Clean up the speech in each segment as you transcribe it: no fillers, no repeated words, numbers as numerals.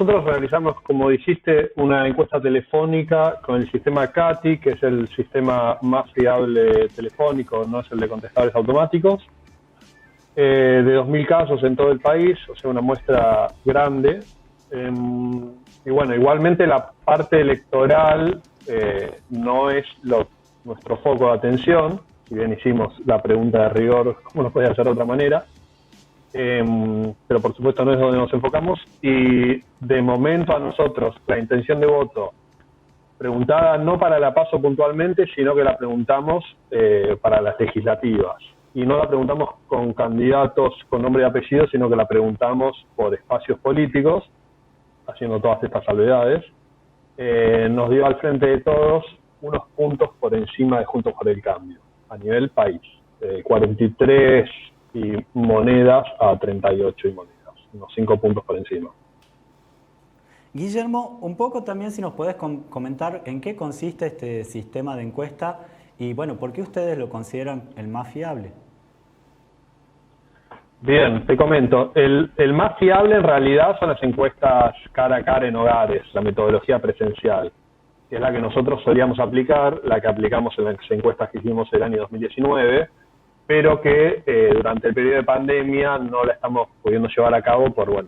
nosotros realizamos, como dijiste, una encuesta telefónica con el sistema CATI, que es el sistema más fiable telefónico, no es el de contestadores automáticos, de 2.000 casos en todo el país, o sea, una muestra grande. Y bueno, igualmente la parte electoral no es nuestro foco de atención, si bien hicimos la pregunta de rigor, ¿cómo no puede hacer de otra manera? Pero por supuesto no es donde nos enfocamos, y de momento a nosotros la intención de voto preguntada no para la PASO puntualmente, sino que la preguntamos para las legislativas, y no la preguntamos con candidatos con nombre y apellido, sino que la preguntamos por espacios políticos, haciendo todas estas salvedades. Nos dio al frente de todos unos puntos por encima de Juntos por el Cambio a nivel país, 43 y monedas a 38 y monedas, unos 5 puntos por encima. Guillermo, un poco también si nos podés comentar en qué consiste este sistema de encuesta y bueno, ¿por qué ustedes lo consideran el más fiable? Bien, te comento. El más fiable en realidad son las encuestas cara a cara en hogares, la metodología presencial, que es la que nosotros solíamos aplicar, la que aplicamos en las encuestas que hicimos el año 2019, pero que durante el periodo de pandemia no la estamos pudiendo llevar a cabo por las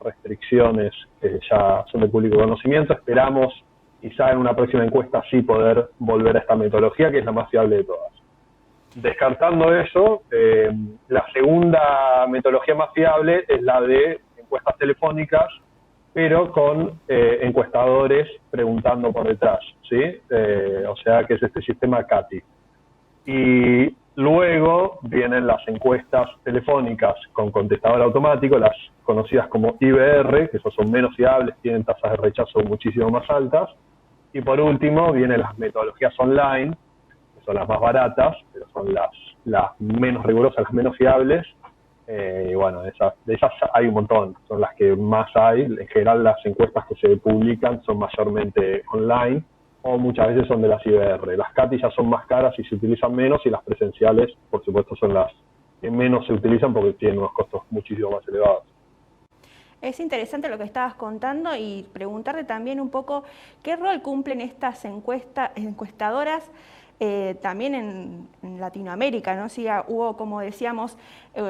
restricciones que ya son de público conocimiento. Esperamos quizá en una próxima encuesta sí poder volver a esta metodología, que es la más fiable de todas. Descartando eso, la segunda metodología más fiable es la de encuestas telefónicas, pero con encuestadores preguntando por detrás, ¿sí? O sea, que es este sistema CATI. Y luego vienen las encuestas telefónicas con contestador automático, las conocidas como IBR, que esos son menos fiables, tienen tasas de rechazo muchísimo más altas. Y por último vienen las metodologías online, que son las más baratas, pero son las menos rigurosas, las menos fiables. Y bueno, de esas hay un montón, son las que más hay. En general las encuestas que se publican son mayormente online, o muchas veces son de las IBR. Las CATI ya son más caras y se utilizan menos, y las presenciales, por supuesto, son las que menos se utilizan porque tienen unos costos muchísimo más elevados. Es interesante lo que estabas contando y preguntarte también un poco qué rol cumplen estas encuestadoras también en Latinoamérica, ¿no? Sí, hubo, como decíamos,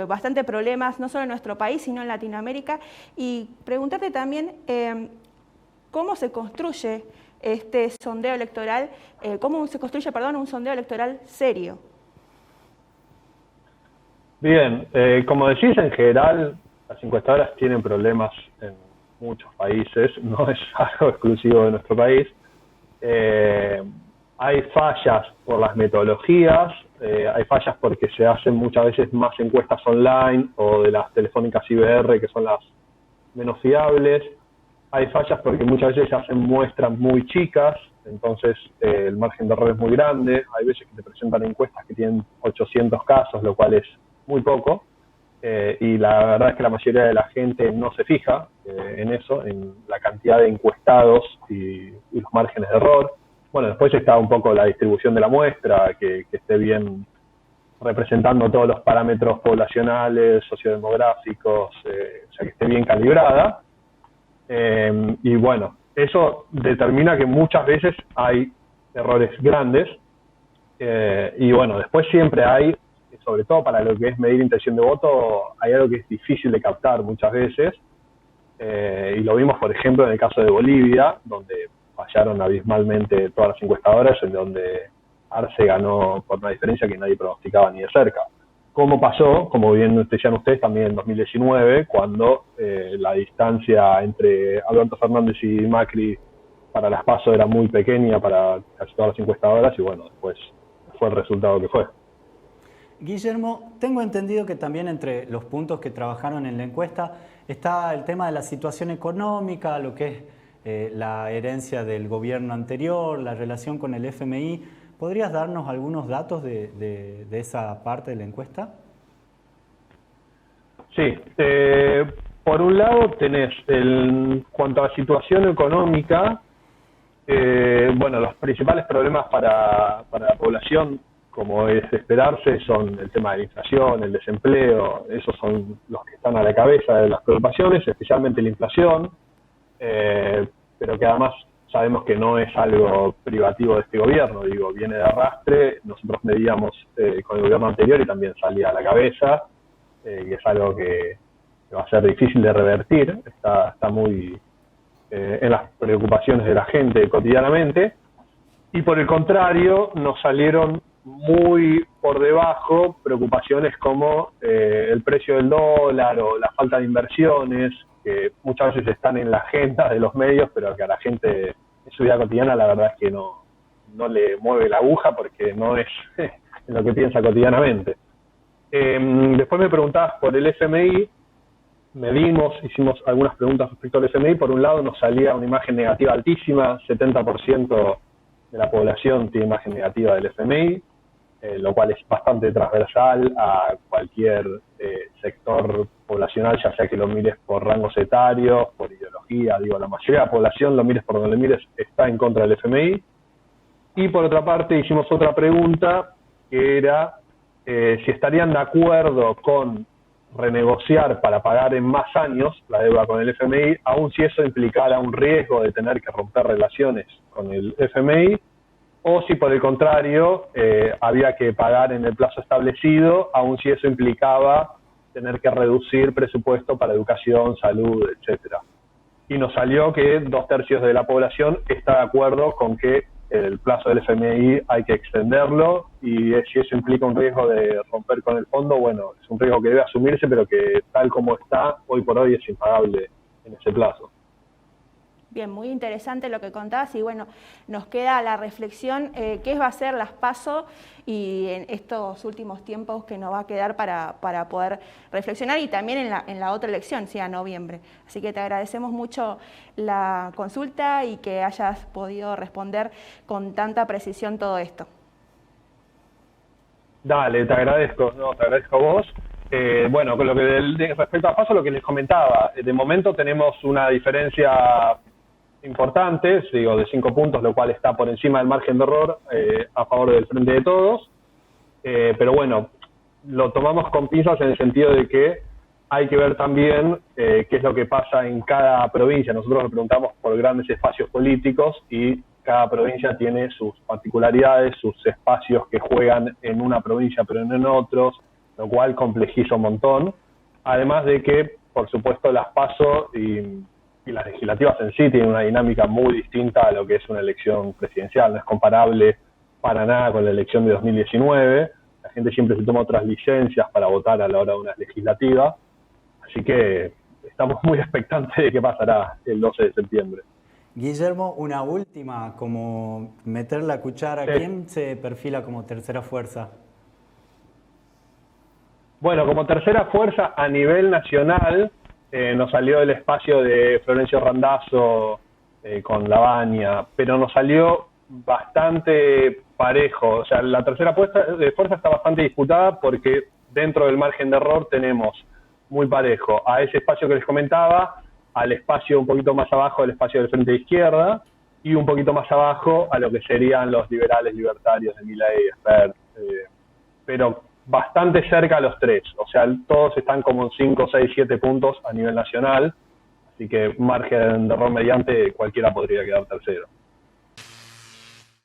bastante problemas, no solo en nuestro país, sino en Latinoamérica. Y preguntarte también cómo se construye este sondeo electoral, cómo se construye, un sondeo electoral serio. Bien, como decís, en general las encuestadoras tienen problemas en muchos países, no es algo exclusivo de nuestro país. Hay fallas por las metodologías, hay fallas porque se hacen muchas veces más encuestas online o de las telefónicas IBR, que son las menos fiables. Hay fallas porque muchas veces se hacen muestras muy chicas, entonces el margen de error es muy grande. Hay veces que te presentan encuestas que tienen 800 casos, lo cual es muy poco. Y la verdad es que la mayoría de la gente no se fija en eso, en la cantidad de encuestados y los márgenes de error. Bueno, después está un poco la distribución de la muestra, que esté bien representando todos los parámetros poblacionales, sociodemográficos, o sea, que esté bien calibrada. Y bueno, eso determina que muchas veces hay errores grandes. Y bueno, después siempre hay, sobre todo para lo que es medir intención de voto, hay algo que es difícil de captar muchas veces, y lo vimos por ejemplo en el caso de Bolivia, donde fallaron abismalmente todas las encuestadoras, en donde Arce ganó por una diferencia que nadie pronosticaba ni de cerca. Como pasó, como bien decían ustedes, también en 2019, cuando la distancia entre Alberto Fernández y Macri para las PASO era muy pequeña para casi todas las encuestadoras, y bueno, después fue el resultado que fue. Guillermo, tengo entendido que también entre los puntos que trabajaron en la encuesta está el tema de la situación económica, lo que es la herencia del gobierno anterior, la relación con el FMI. ¿Podrías darnos algunos datos de esa parte de la encuesta? Sí, por un lado tenés, en cuanto a la situación económica, bueno, los principales problemas para la población, como es de esperarse, son el tema de la inflación, el desempleo. Esos son los que están a la cabeza de las preocupaciones, especialmente la inflación. pero que además sabemos que no es algo privativo de este gobierno, digo, viene de arrastre, nosotros medíamos con el gobierno anterior y también salía a la cabeza, y es algo que va a ser difícil de revertir, está muy en las preocupaciones de la gente cotidianamente, y por el contrario nos salieron muy por debajo preocupaciones como el precio del dólar o la falta de inversiones, que muchas veces están en la agenda de los medios, pero que a la gente en su vida cotidiana la verdad es que no le mueve la aguja porque no es en lo que piensa cotidianamente. Después me preguntabas por el FMI, hicimos algunas preguntas respecto al FMI. Por un lado nos salía una imagen negativa altísima, 70% de la población tiene imagen negativa del FMI, lo cual es bastante transversal a cualquier sector poblacional, ya sea que lo mires por rangos etarios, por ideología, digo, la mayoría de la población, lo mires por donde lo mires, está en contra del FMI. Y por otra parte hicimos otra pregunta, que era si estarían de acuerdo con renegociar para pagar en más años la deuda con el FMI, aun si eso implicara un riesgo de tener que romper relaciones con el FMI, o si por el contrario había que pagar en el plazo establecido, aun si eso implicaba tener que reducir presupuesto para educación, salud, etcétera. Y nos salió que 2/3 de la población está de acuerdo con que el plazo del FMI hay que extenderlo, y si eso implica un riesgo de romper con el fondo, bueno, es un riesgo que debe asumirse, pero que tal como está, hoy por hoy es impagable en ese plazo. Bien, muy interesante lo que contabas, y bueno, nos queda la reflexión, ¿qué va a ser las PASO y en estos últimos tiempos que nos va a quedar para poder reflexionar, y también en la otra elección, sí, a noviembre? Así que te agradecemos mucho la consulta y que hayas podido responder con tanta precisión todo esto. Dale, te agradezco a vos. Bueno, con lo que respecto a PASO, lo que les comentaba, de momento tenemos una diferencia importante, digo, de 5 puntos, lo cual está por encima del margen de error a favor del Frente de Todos, pero bueno, lo tomamos con pinzas en el sentido de que hay que ver también qué es lo que pasa en cada provincia. Nosotros le preguntamos por grandes espacios políticos y cada provincia tiene sus particularidades, sus espacios que juegan en una provincia pero no en otros, lo cual complejiza un montón, además de que, por supuesto, las PASO y las legislativas en sí tienen una dinámica muy distinta a lo que es una elección presidencial, no es comparable para nada con la elección de 2019, la gente siempre se toma otras licencias para votar a la hora de una legislativa, así que estamos muy expectantes de qué pasará el 12 de septiembre. Guillermo, una última, como meter la cuchara, Sí. ¿Quién se perfila como tercera fuerza? Bueno, como tercera fuerza a nivel nacional, nos salió el espacio de Florencio Randazzo con Lavagna, pero nos salió bastante parejo. O sea, la tercera fuerza está bastante disputada porque dentro del margen de error tenemos muy parejo a ese espacio que les comentaba, al espacio un poquito más abajo del espacio del Frente de Izquierda, y un poquito más abajo a lo que serían los liberales libertarios de Milei, Espert, pero bastante cerca a los tres, o sea, todos están como en 5, 6, 7 puntos a nivel nacional, así que margen de error mediante cualquiera podría quedar tercero.